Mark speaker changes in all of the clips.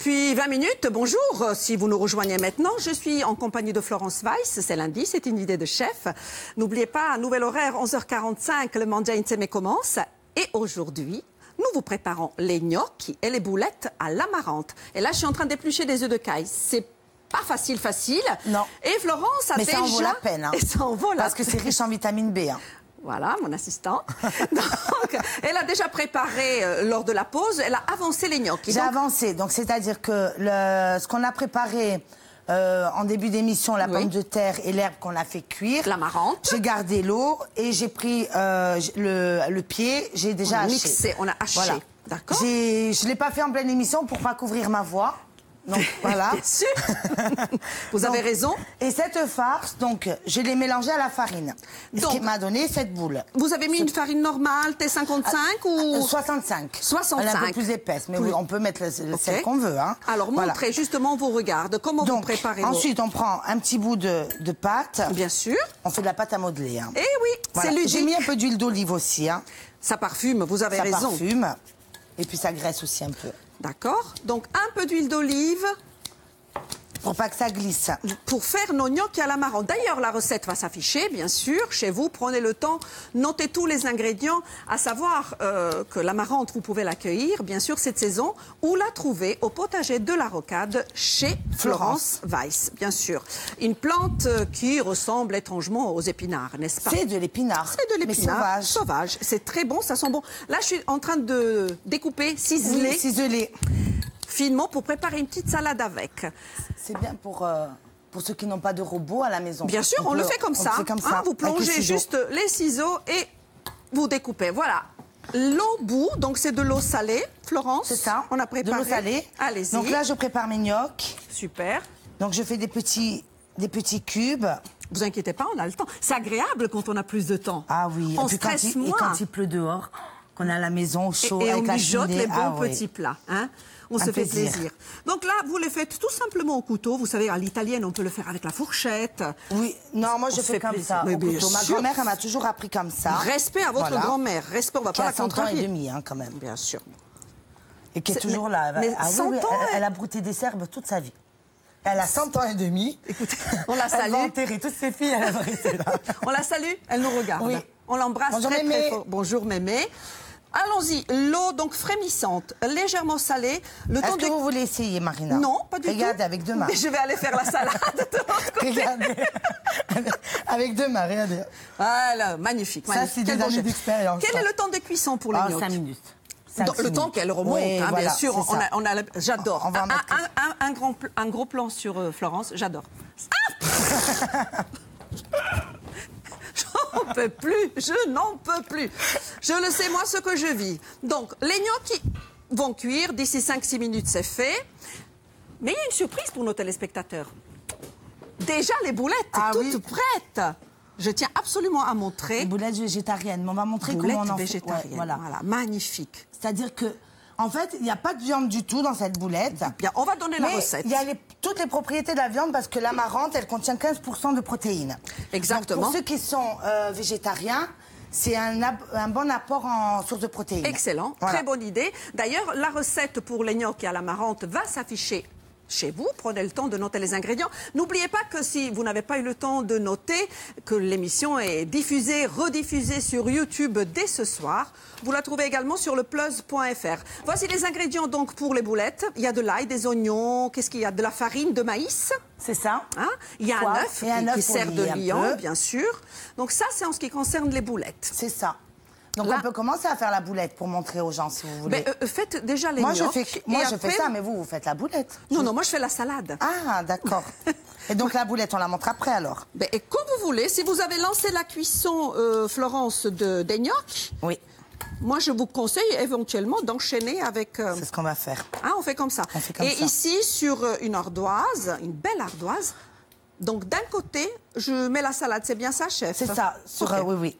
Speaker 1: Depuis 20 minutes, bonjour. Si vous nous rejoignez maintenant, je suis en compagnie de Florence Weiss. C'est lundi, c'est une idée de chef. N'oubliez pas, nouvel horaire, 11h45, le Mangia Insieme commence. Et aujourd'hui, nous vous préparons les gnocchis et les boulettes à l'amarante. Et là, je suis en train d'éplucher des œufs de caille. C'est pas facile.
Speaker 2: Non.
Speaker 1: Et Florence a
Speaker 2: Mais
Speaker 1: déjà...
Speaker 2: ça en vaut la peine. Hein.
Speaker 1: Et ça en vaut la
Speaker 2: Parce que c'est riche en vitamine B. Hein.
Speaker 1: Voilà, mon assistant. Donc, elle a déjà préparé, lors de la pause, elle a avancé les gnocchis.
Speaker 2: J'ai avancé, donc c'est-à-dire que ce qu'on a préparé en début d'émission, la pomme de terre et l'herbe qu'on a fait cuire.
Speaker 1: L'amarante.
Speaker 2: J'ai gardé l'eau et j'ai pris le pied, j'ai déjà haché.
Speaker 1: Mixé, on a haché.
Speaker 2: Voilà.
Speaker 1: D'accord.
Speaker 2: Je ne l'ai pas fait en pleine émission pour pas couvrir ma voix. Donc voilà.
Speaker 1: Bien sûr. Vous avez raison.
Speaker 2: Et cette farce, donc, je l'ai mélangée à la farine. Ce qui m'a donné cette boule.
Speaker 1: Vous avez mis une farine normale, T55 ou
Speaker 2: 65.
Speaker 1: 65.
Speaker 2: Elle est un peu plus épaisse, mais oui, on peut mettre celle qu'on veut. Hein.
Speaker 1: Alors, montrez justement vos regards. Comment vous préparez
Speaker 2: ensuite, on prend un petit bout de pâte.
Speaker 1: Bien sûr.
Speaker 2: On fait de la pâte à modeler. Hein.
Speaker 1: Eh oui,
Speaker 2: voilà.
Speaker 1: c'est ludique.
Speaker 2: J'ai mis un peu d'huile d'olive aussi. Hein.
Speaker 1: Ça parfume, vous avez raison.
Speaker 2: Ça parfume. Et puis ça graisse aussi un peu.
Speaker 1: D'accord. Donc, un peu d'huile d'olive.
Speaker 2: Pour pas que ça glisse.
Speaker 1: Pour faire nos gnocchis à l'amarante. D'ailleurs, la recette va s'afficher, bien sûr, chez vous. Prenez le temps, notez tous les ingrédients. À savoir que l'amarante, vous pouvez l'accueillir, bien sûr, cette saison, ou la trouver au potager de la Rocade chez Florence Weiss, bien sûr. Une plante qui ressemble étrangement aux épinards, n'est-ce pas?
Speaker 2: C'est de l'épinard.
Speaker 1: C'est de l'épinard.
Speaker 2: Mais
Speaker 1: sauvage. C'est très bon, ça sent bon. Là, je suis en train de découper, ciseler.
Speaker 2: Oui, ciseler.
Speaker 1: Finement pour préparer une petite salade avec.
Speaker 2: C'est bien pour ceux qui n'ont pas de robot à la maison.
Speaker 1: Bien sûr, on le fait comme ça. Hein, vous plongez juste les ciseaux et vous découpez. Voilà. L'eau bout, donc c'est de l'eau salée, Florence.
Speaker 2: C'est ça.
Speaker 1: On a préparé.
Speaker 2: De l'eau salée.
Speaker 1: Allez-y.
Speaker 2: Donc là, je prépare mes gnocchis.
Speaker 1: Super.
Speaker 2: Donc je fais des petits cubes.
Speaker 1: Vous inquiétez pas, on a le temps. C'est agréable quand on a plus de temps.
Speaker 2: Ah oui.
Speaker 1: On
Speaker 2: et puis
Speaker 1: stresse moins.
Speaker 2: Et quand il pleut dehors, qu'on a à la maison au chaud
Speaker 1: et
Speaker 2: avec
Speaker 1: on
Speaker 2: la
Speaker 1: mijote
Speaker 2: cheminée.
Speaker 1: les bons petits plats. Hein. On se fait plaisir. Donc là, vous les faites tout simplement au couteau. Vous savez, à l'italienne, on peut le faire avec la fourchette.
Speaker 2: Oui, non, moi je fais comme ça. Au couteau. Ma grand-mère, elle m'a toujours appris comme ça.
Speaker 1: Respect à votre grand-mère. Respect, on va pas la contrarier.
Speaker 2: Qui a 100 ans et demi, hein, quand même.
Speaker 1: Bien sûr.
Speaker 2: Et qui est toujours là.
Speaker 1: Mais 100 ans,
Speaker 2: elle a brouté des serbes toute sa vie. Elle a 100 ans et demi.
Speaker 1: Écoutez, on la salue.
Speaker 2: Elle va enterrer toutes ses filles, elle va rester là.
Speaker 1: On la salue, elle nous regarde.
Speaker 2: Oui.
Speaker 1: On l'embrasse très, très fort. Bonjour Mémé. Allons-y, l'eau donc frémissante, légèrement salée.
Speaker 2: Est-ce que vous voulez essayer, Marina?
Speaker 1: Non, pas du tout.
Speaker 2: Regardez, avec deux mains.
Speaker 1: Mais je vais aller faire la salade de l'autre côté.
Speaker 2: Regardez, avec deux mains, regardez.
Speaker 1: Voilà, magnifique.
Speaker 2: Ça, c'est des années d'expérience.
Speaker 1: Quel est le temps de cuisson pour les gnocchis?
Speaker 2: 5 minutes.
Speaker 1: Le temps qu'elle remonte,
Speaker 2: oui,
Speaker 1: hein,
Speaker 2: voilà,
Speaker 1: bien sûr. J'adore. Un gros plan sur Florence, j'adore. Ah J'en peux plus, je n'en peux plus. Je le sais, moi, ce que je vis. Donc, les gnocchis vont cuire. D'ici 5-6 minutes, c'est fait. Mais il y a une surprise pour nos téléspectateurs. Déjà, les boulettes, toutes prêtes. Je tiens absolument à montrer.
Speaker 2: Les boulettes végétariennes. Mais on va montrer comment on en fait.
Speaker 1: Végétariennes. Voilà, magnifique.
Speaker 2: C'est-à-dire que, en fait, il n'y a pas de viande du tout dans cette boulette.
Speaker 1: Bien, on va donner la recette.
Speaker 2: Il y a toutes les propriétés de la viande parce que l'amarante, elle contient 15% de protéines.
Speaker 1: Exactement.
Speaker 2: Donc pour ceux qui sont végétariens, c'est un bon apport en source de protéines.
Speaker 1: Excellent, très bonne idée. D'ailleurs, la recette pour les gnocchis à l'amarante va s'afficher chez vous. Prenez le temps de noter les ingrédients. N'oubliez pas que si vous n'avez pas eu le temps de noter, que l'émission est diffusée, rediffusée sur YouTube dès ce soir. Vous la trouvez également sur leplus.fr. Voici les ingrédients donc pour les boulettes. Il y a de l'ail, des oignons, qu'est-ce qu'il y a? De la farine de maïs.
Speaker 2: C'est ça.
Speaker 1: Hein? Il y a un œuf qui sert de liant, bien sûr. Donc ça, c'est en ce qui concerne les boulettes.
Speaker 2: C'est ça. Donc on peut commencer à faire la boulette pour montrer aux gens si vous voulez.
Speaker 1: Mais, faites déjà les gnocchis.
Speaker 2: Moi je fais ça, mais vous faites la boulette.
Speaker 1: Non, moi je fais la salade.
Speaker 2: Ah, d'accord. Et donc la boulette, on la montre après alors?
Speaker 1: Et comme vous voulez, si vous avez lancé la cuisson, Florence, des gnocchis,
Speaker 2: oui.
Speaker 1: Moi je vous conseille éventuellement d'enchaîner avec...
Speaker 2: C'est ce qu'on va faire.
Speaker 1: Ah, on fait comme ça.
Speaker 2: On fait comme ça.
Speaker 1: Ici, sur une ardoise, une belle ardoise, donc d'un côté, je mets la salade, c'est bien ça, chef?
Speaker 2: C'est ça, oui, oui.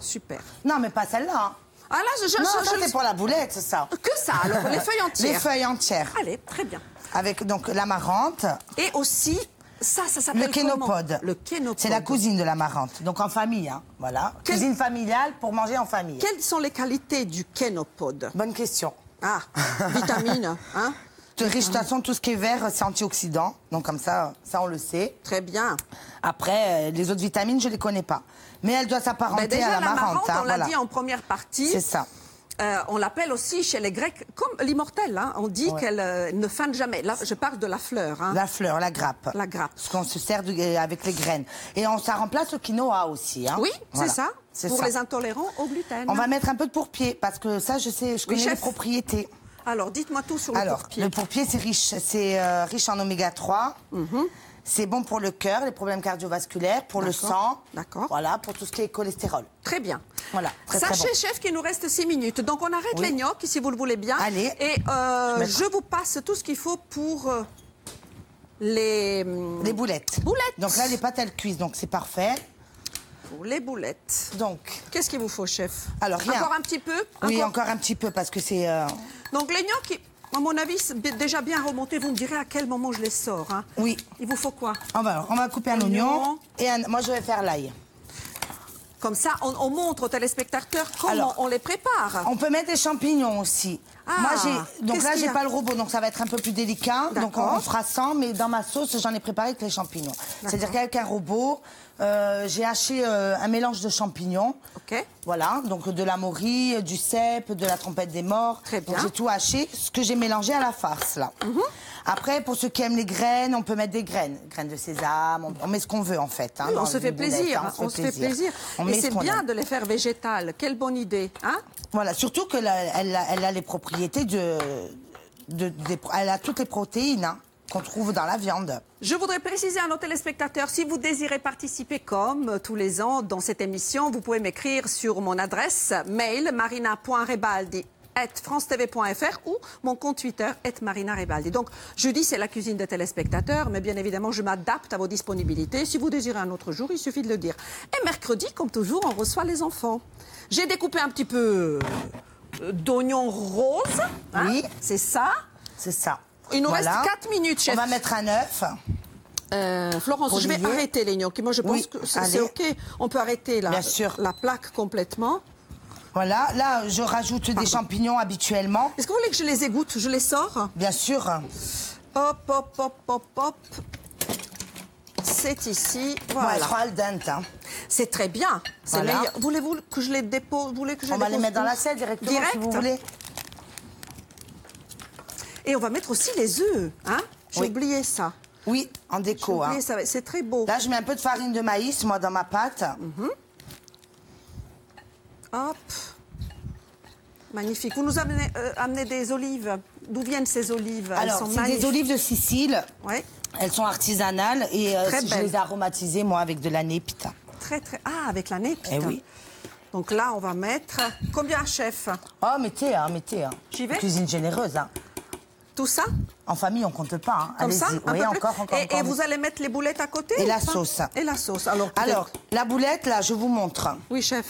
Speaker 1: Super.
Speaker 2: Non, mais pas celle-là. Hein.
Speaker 1: Ah là,
Speaker 2: ça c'est pour la boulette, c'est ça.
Speaker 1: Que ça, alors, les feuilles entières.
Speaker 2: Les feuilles entières.
Speaker 1: Allez, très bien.
Speaker 2: Avec donc l'amarante.
Speaker 1: Et aussi, ça s'appelle
Speaker 2: le kénopode.
Speaker 1: Le kénopode.
Speaker 2: C'est la cousine de l'amarante, donc en famille, hein. Voilà. Cuisine familiale pour manger en famille.
Speaker 1: Quelles sont les qualités du kénopode?
Speaker 2: Bonne question.
Speaker 1: Ah, vitamines, hein?
Speaker 2: riche. De toute façon, tout ce qui est vert, c'est antioxydant. Donc comme ça on le sait.
Speaker 1: Très bien.
Speaker 2: Après, les autres vitamines, je ne les connais pas. Mais elle doit s'apparenter
Speaker 1: déjà,
Speaker 2: à la marante.
Speaker 1: On l'a dit en première partie.
Speaker 2: C'est ça.
Speaker 1: On l'appelle aussi chez les Grecs comme l'immortelle. Hein. On dit qu'elle ne fane jamais. Là, je parle de la fleur. Hein.
Speaker 2: La fleur, la grappe.
Speaker 1: La grappe.
Speaker 2: Ce qu'on se sert avec les graines. Et ça remplace le quinoa aussi. Hein.
Speaker 1: Oui,
Speaker 2: voilà.
Speaker 1: c'est ça. Pour les intolérants au gluten.
Speaker 2: On va mettre un peu de pourpier parce que ça, je connais les propriétés.
Speaker 1: Alors, dites-moi tout sur le pourpier.
Speaker 2: Le pourpier, c'est riche en oméga 3. C'est bon pour le cœur, les problèmes cardiovasculaires, pour le sang.
Speaker 1: D'accord.
Speaker 2: Voilà, pour tout ce qui est cholestérol.
Speaker 1: Très bien.
Speaker 2: Voilà.
Speaker 1: Sachez, chef, qu'il nous reste 6 minutes. Donc, on arrête les gnocchis, si vous le voulez bien.
Speaker 2: Allez.
Speaker 1: Et je vous passe tout ce qu'il faut pour les
Speaker 2: boulettes. Donc là, les pâtes, elles cuisent, donc c'est parfait.
Speaker 1: Pour les boulettes.
Speaker 2: Donc.
Speaker 1: Qu'est-ce qu'il vous faut, chef?
Speaker 2: Alors, rien.
Speaker 1: Encore un petit peu?
Speaker 2: Oui, encore un petit peu, parce que c'est...
Speaker 1: Donc, les gnocchis... À mon avis, c'est déjà bien remonté. Vous me direz à quel moment je les sors. Hein.
Speaker 2: Oui.
Speaker 1: Il vous faut quoi?
Speaker 2: On va couper un oignon et moi, je vais faire l'ail.
Speaker 1: Comme ça, on montre aux téléspectateurs comment on les prépare.
Speaker 2: On peut mettre des champignons aussi. Moi, donc là, j'ai pas le robot, donc ça va être un peu plus délicat. Donc on fera sans, mais dans ma sauce, j'en ai préparé avec les champignons. C'est-à-dire qu'avec un robot, j'ai haché un mélange de champignons.
Speaker 1: Ok.
Speaker 2: Voilà, donc de la morille, du cèpe, de la trompette des morts.
Speaker 1: Très bien.
Speaker 2: Donc j'ai tout haché, ce que j'ai mélangé à la farce, là. Après, pour ceux qui aiment les graines, on peut mettre des graines. Graines de sésame, on met ce qu'on veut, en fait. Hein,
Speaker 1: oui, on se fait plaisir. On se fait plaisir. Et c'est bien de les faire végétales. Quelle bonne idée, hein?
Speaker 2: Voilà, surtout qu'elle a les propriétés elle a toutes les protéines qu'on trouve dans la viande.
Speaker 1: Je voudrais préciser à nos téléspectateurs, si vous désirez participer comme tous les ans dans cette émission, vous pouvez m'écrire sur mon adresse mail marina.rebaldi@francetv.fr ou mon compte Twitter @marina-rebaldi. Donc jeudi c'est la cuisine des téléspectateurs, mais bien évidemment je m'adapte à vos disponibilités. Si vous désirez un autre jour, il suffit de le dire. Et mercredi, comme toujours, on reçoit les enfants. J'ai découpé un petit peu d'oignons roses. Hein,
Speaker 2: oui.
Speaker 1: C'est ça.
Speaker 2: C'est ça.
Speaker 1: Il nous reste 4 minutes, chef.
Speaker 2: On va mettre un œuf.
Speaker 1: Florence, je vais arrêter les gnocchis. Moi, je pense que c'est OK. On peut arrêter la plaque complètement.
Speaker 2: Voilà, là, je rajoute des champignons habituellement.
Speaker 1: Est-ce que vous voulez que je les égoutte? Je les sors?
Speaker 2: Bien sûr.
Speaker 1: Hop, hop, hop, hop, hop. C'est ici. Voilà.
Speaker 2: Ouais, elles seront al dente. Hein.
Speaker 1: C'est très bien.
Speaker 2: Voilà.
Speaker 1: Voulez-vous que je les dépose?
Speaker 2: On va les mettre dans l'assiette directement si vous voulez.
Speaker 1: Et on va mettre aussi les œufs. Hein? J'ai oublié ça.
Speaker 2: Oui, en déco. Hein.
Speaker 1: C'est très beau.
Speaker 2: Là, je mets un peu de farine de maïs, moi, dans ma pâte.
Speaker 1: Hop. Magnifique. Vous nous amenez des olives. D'où viennent ces olives?
Speaker 2: Alors, c'est des olives de Sicile.
Speaker 1: Oui.
Speaker 2: Elles sont artisanales et je les ai aromatisées, moi, avec de la népite.
Speaker 1: Très, très... Ah, avec la népite.
Speaker 2: Eh oui.
Speaker 1: Donc là, on va mettre... Combien, chef?
Speaker 2: Oh, mettez, hein.
Speaker 1: J'y vais?
Speaker 2: Cuisine généreuse, hein.
Speaker 1: Tout ça?
Speaker 2: En famille, on compte pas. Hein.
Speaker 1: Comme ça?
Speaker 2: Oui, encore.
Speaker 1: Et vous allez mettre les boulettes à côté?
Speaker 2: Et la sauce.
Speaker 1: Et la sauce. Alors,
Speaker 2: la boulette, là, je vous montre.
Speaker 1: Oui, chef.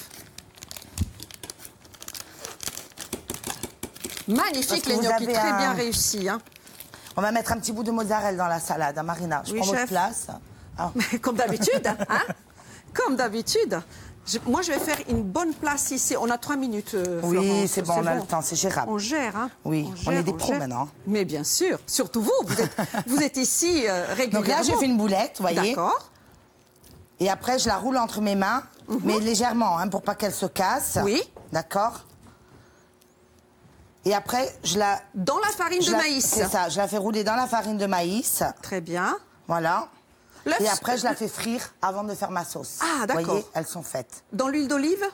Speaker 1: Magnifique, les gnocchis, très bien réussis. Hein.
Speaker 2: On va mettre un petit bout de mozzarella dans la salade, hein, Marina. Je prends votre place.
Speaker 1: Ah. Comme d'habitude, hein? Comme d'habitude. Moi, je vais faire une bonne place ici. On a 3 minutes, Florence.
Speaker 2: Oui, c'est bon, on a le temps, c'est gérable.
Speaker 1: On gère, hein?
Speaker 2: Oui, on est des pros maintenant.
Speaker 1: Mais bien sûr, surtout vous, vous êtes ici régulièrement.
Speaker 2: Donc là, j'ai fait une boulette, vous voyez.
Speaker 1: D'accord.
Speaker 2: Et après, je la roule entre mes mains, mais légèrement, hein, pour pas qu'elle se casse.
Speaker 1: Oui.
Speaker 2: D'accord. Et après, je la...
Speaker 1: Dans la farine de maïs.
Speaker 2: C'est ça, je la fais rouler dans la farine de maïs.
Speaker 1: Très bien.
Speaker 2: Voilà. Et après, je la fais frire avant de faire ma sauce.
Speaker 1: Ah, d'accord.
Speaker 2: Vous voyez, elles sont faites.
Speaker 1: Dans l'huile d'olive?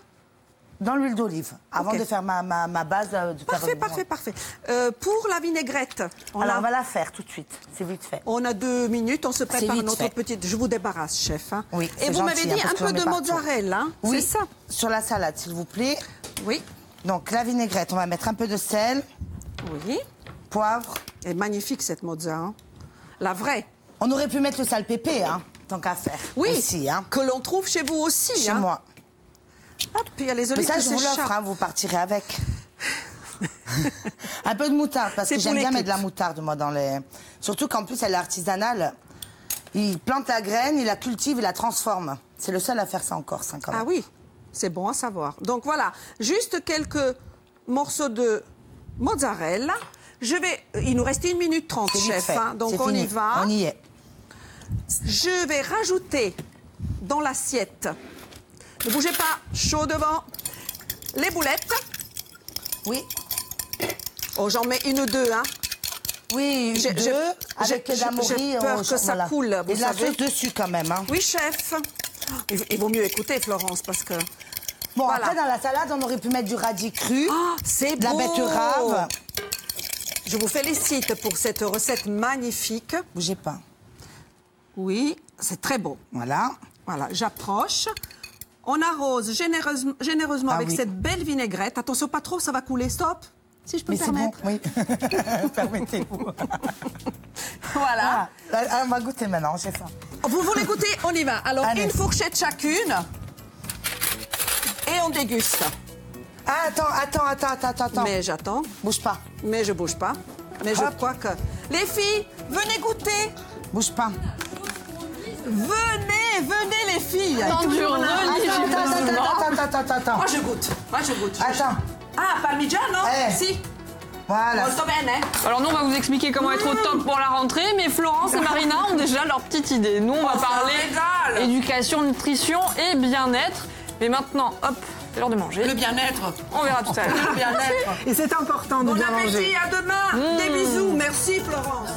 Speaker 2: Dans l'huile d'olive, avant de faire ma base.
Speaker 1: Parfait. Pour la vinaigrette.
Speaker 2: On va la faire tout de suite, c'est vite fait.
Speaker 1: On a 2 minutes, on se prépare notre petite... Je vous débarrasse, chef. Hein.
Speaker 2: Oui,
Speaker 1: et vous m'avez dit un peu de mozzarella, hein,
Speaker 2: oui,
Speaker 1: c'est ça?
Speaker 2: Sur la salade, s'il vous plaît.
Speaker 1: Oui.
Speaker 2: Donc la vinaigrette, on va mettre un peu de sel.
Speaker 1: Oui.
Speaker 2: Poivre.
Speaker 1: Et magnifique cette mozzarella. Hein. La vraie.
Speaker 2: On aurait pu mettre le salpépé, hein, tant qu'à faire.
Speaker 1: Oui,
Speaker 2: aussi, hein.
Speaker 1: Que l'on trouve chez vous aussi.
Speaker 2: Chez moi.
Speaker 1: Hop, puis il y a les olives.
Speaker 2: Mais ça, je vous l'offre, hein, vous partirez avec. Un peu de moutarde, parce que j'aime bien mettre de la moutarde, moi, dans les... Surtout qu'en plus, elle est artisanale. Il plante la graine, il la cultive, il la transforme. C'est le seul à faire ça en Corse, hein, quand même.
Speaker 1: Ah oui, c'est bon à savoir. Donc voilà, juste quelques morceaux de mozzarella. Il nous reste 1 minute 30, chef. Hein, donc on y va.
Speaker 2: On y est.
Speaker 1: Je vais rajouter dans l'assiette, ne bougez pas, chaud devant, les boulettes.
Speaker 2: Oui.
Speaker 1: Oh, j'en mets 1 ou 2, hein.
Speaker 2: Oui, deux, avec Damori.
Speaker 1: J'ai peur que ça coule, vous
Speaker 2: et de la
Speaker 1: savez.
Speaker 2: sauce dessus, quand même. Hein.
Speaker 1: Oui, chef. Il vaut mieux écouter, Florence, parce que...
Speaker 2: Bon,
Speaker 1: voilà.
Speaker 2: Après, dans la salade, on aurait pu mettre du radis cru,
Speaker 1: c'est
Speaker 2: de la betterave.
Speaker 1: Je vous félicite pour cette recette magnifique.
Speaker 2: Bougez pas.
Speaker 1: Oui, c'est très beau.
Speaker 2: Voilà.
Speaker 1: Voilà, j'approche. On arrose généreusement avec cette belle vinaigrette. Attention, pas trop, ça va couler. Stop. Si je peux me permettre.
Speaker 2: Bon, oui. Permettez-vous.
Speaker 1: Voilà.
Speaker 2: On va goûter maintenant, chef.
Speaker 1: Vous voulez goûter? On y va. Alors,
Speaker 2: allez.
Speaker 1: 1 fourchette chacune. Et on déguste.
Speaker 2: Ah, attends.
Speaker 1: Mais j'attends.
Speaker 2: Bouge pas.
Speaker 1: Mais je bouge pas. Mais je crois que... Les filles, venez goûter.
Speaker 2: Bouge pas.
Speaker 1: Venez les filles.
Speaker 2: Attends.
Speaker 1: Moi je goûte.
Speaker 2: Attends.
Speaker 1: Ah, parmigiano? Si.
Speaker 2: Voilà.
Speaker 1: Molto bene.
Speaker 3: Alors nous, on va vous expliquer comment être au top pour la rentrée, mais Florence et Marina ont déjà leur petite idée. Nous, on va parler éducation, nutrition et bien-être. Mais maintenant, hop, c'est l'heure de manger.
Speaker 1: Le bien-être.
Speaker 3: On verra tout à l'heure.
Speaker 1: Le bien-être.
Speaker 2: Et c'est important de
Speaker 1: Bon
Speaker 2: bien manger.
Speaker 1: appétit, à demain. Des bisous. Merci Florence.